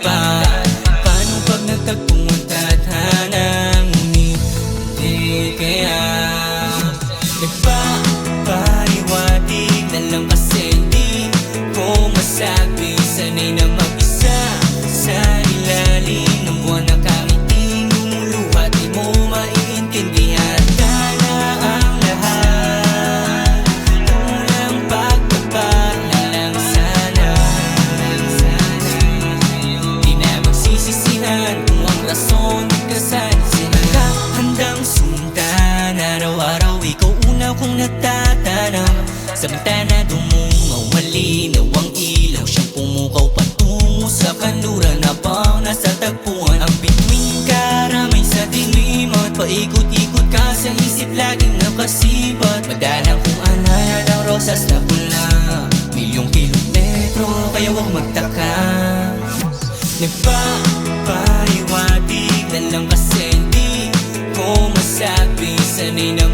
pa? Paano pag nagtagpong ang tadhana, ngunit hindi kaya? Nagpapariwatig na lang kasi di ko masabi. Sanay na mag-isa sa ilalim ng buwan na kangiting lumuluha, di mo maiintindihan. Tala ang lahat, kulang pagtapat na lang sana. Di na magsisisihan kung ang rason kasan sila. Handang sundan, araw-araw ikaw una kong natatanong. Sa bintana dumungaw, malinaw ang ilaw, siyang pumukaw patungo sa kanluran habang nasa tagpuan. Ang bituin karamay sa dilim at paikot-ikot ka sa isip, laging nakasibat. Madalang kung alaya ng rosas na pula, milyong kilometro, kaya huwag magtaka. Nagpapariwatig na lang kasi di ko masabi. Sanay na